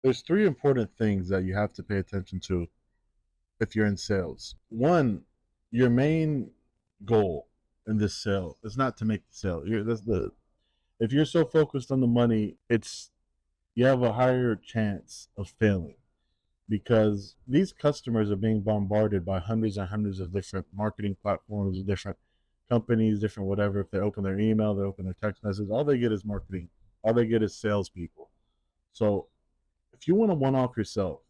There's three important things that you have to pay attention to if you're in sales. One, your main goal in this sale is not to make the sale. That's the If you're so focused on the money, it's you have a higher chance of failing because these customers are being bombarded by hundreds and hundreds of different marketing platforms, different companies, different whatever. If they open their email, they open their text message, all they get is marketing. All they get is salespeople. So if you want to one off yourself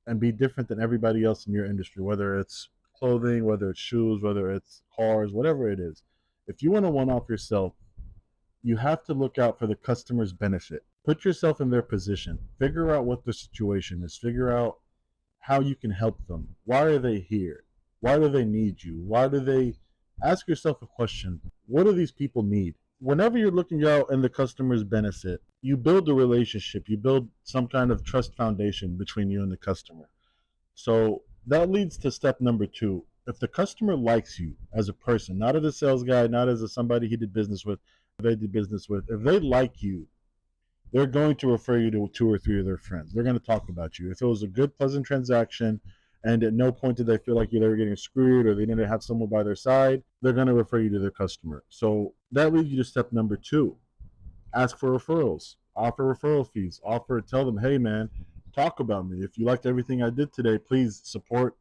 and be different than everybody else in your industry, whether it's clothing, whether it's shoes, whether it's cars, whatever it is, if you want to one off yourself, you have to look out for the customer's benefit. Put yourself in their position. Figure out what the situation is. Figure out how you can help them. Why are they here? Why do they need you? Why do they ask yourself a question? What do these people need? Whenever you're looking out in the customer's benefit, you build a relationship, you build some kind of trust foundation between you and the customer. So that leads to step number two. If the customer likes you as a person, not as a sales guy, not as somebody he did business with, they did business with, if they like you, they're going to refer you to two or three of their friends. They're going to talk about you. If it was a good, pleasant transaction, and at no point did they feel like they were getting screwed or they didn't have someone by their side, they're going to refer you to their customer. So that leads you to step number two. Ask for referrals. Offer referral fees. Tell them, hey man, talk about me. If you liked everything I did today, please support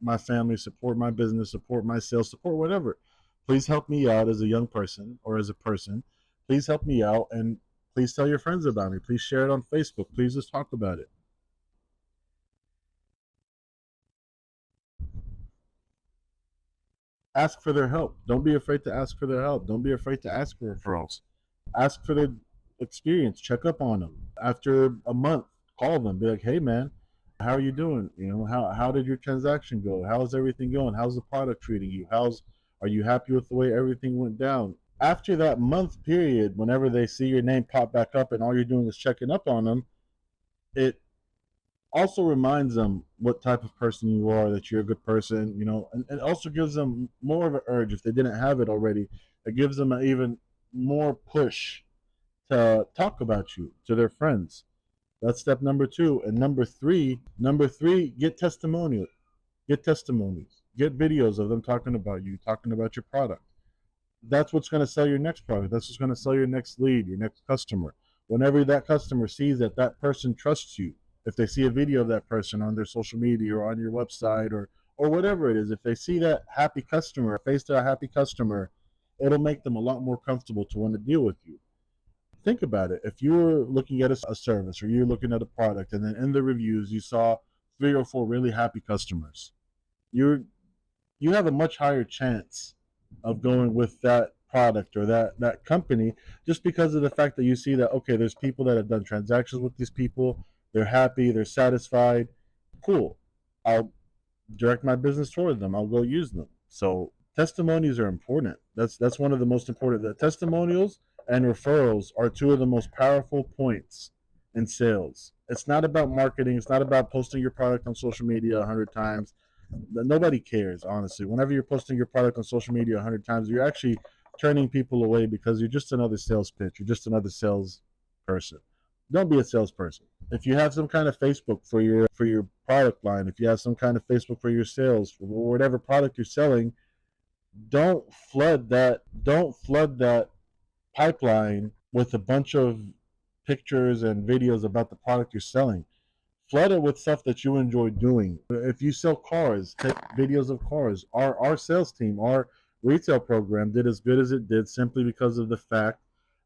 my family, support my business, support my sales, support whatever. Please help me out as a young person or as a person. Please help me out and please tell your friends about me. Please share it on Facebook. Please just talk about it. Ask for their help. Don't be afraid to ask for their help. Don't be afraid to ask for referrals. Ask for their experience. Check up on them. After a month, call them. Be like, hey man, how are you doing? How did your transaction go? How's everything going? How's the product treating you? How's Are you happy with the way everything went down? After that month period, whenever they see your name pop back up and all you're doing is checking up on them, it also reminds them what type of person you are, that you're a good person, and it also gives them more of an urge if they didn't have it already. It gives them an even more push to talk about you to their friends. That's step number two. And number three, get testimonials. Get testimonies. Get videos of them talking about you, talking about your product. That's what's going to sell your next product. That's what's going to sell your next lead, your next customer. Whenever that customer sees that that person trusts you, if they see a video of that person on their social media or on your website or whatever it is, if they see that happy customer, face to a happy customer, it'll make them a lot more comfortable to want to deal with you. Think about it. If you were looking at a service or you're looking at a product and then in the reviews you saw three or four really happy customers, you're you have a much higher chance of going with that product or that company just because of the fact that you see that, okay, there's people that have done transactions with these people, they're happy, they're satisfied. Cool. I'll direct my business toward them. I'll go use them. So testimonies are important. That's one of the most important. The testimonials and referrals are two of the most powerful points in sales. It's not about marketing. It's not about posting your product on social media 100 times. Nobody cares, honestly. Whenever you're posting your product on social media 100 times, you're actually turning people away because you're just another sales pitch. You're just another sales person. Don't be a salesperson. If you have some kind of Facebook for your product line, if you have some kind of Facebook for your sales, for whatever product you're selling, don't flood that pipeline with a bunch of pictures and videos about the product you're selling. Flood it with stuff that you enjoy doing. If you sell cars, take videos of cars. Our sales team, our retail program did as good as it did simply because of the fact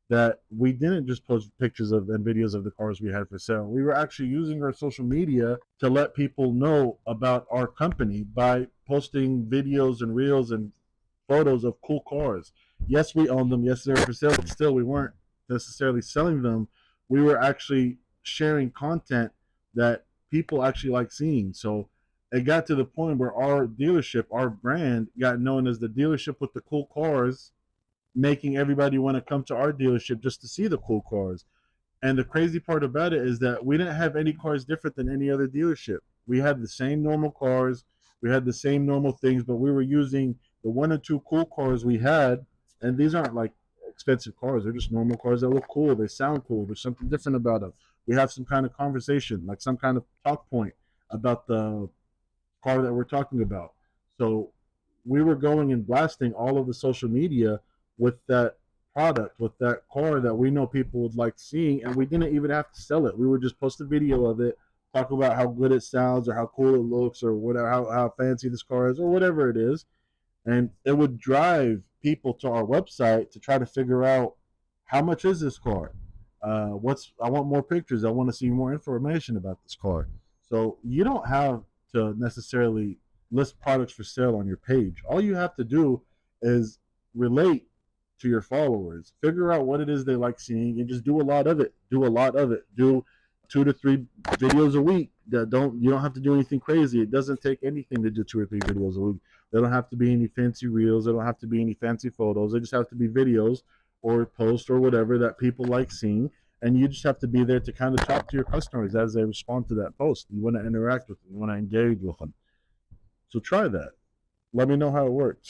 that we didn't just post pictures of and videos of the cars we had for sale. We were actually using our social media to let people know about our company by posting videos and reels and photos of cool cars. Yes, we own them. Yes, they're for sale, but still, we weren't necessarily selling them. We were actually sharing content that people actually like seeing. So it got to the point where our dealership, our brand, got known as the dealership with the cool cars, making everybody want to come to our dealership just to see the cool cars. And the crazy part about it is that we didn't have any cars different than any other dealership. We had the same normal cars, we had the same normal things, but we were using the one or two cool cars we had, and these aren't like expensive cars. They're just normal cars that look cool. They sound cool. There's something different about them. we have some kind of conversation, like some kind of talk point about the car that we're talking about. So we were going and blasting all of the social media with that product, with that car that we know people would like seeing, and we didn't even have to sell it. We would just post a video of it, talk about how good it sounds or how cool it looks or whatever, how fancy this car is or whatever it is, and it would drive people to our website to try to figure out how much is this car. What's I want more pictures. I want to see more information about this car. So you don't have to necessarily list products for sale on your page. All you have to do is relate to your followers. Figure out what it is they like seeing and just do a lot of it. Do a lot of it. Do 2 to 3 videos a week. That don't you don't have to do anything crazy. It doesn't take anything to do 2 or 3 videos a week. They don't have to be any fancy reels. They don't have to be any fancy photos. They just have to be videos or posts or whatever that people like seeing. And you just have to be there to kind of talk to your customers as they respond to that post. You want to interact with them. You want to engage with them. So try that. Let me know how it works.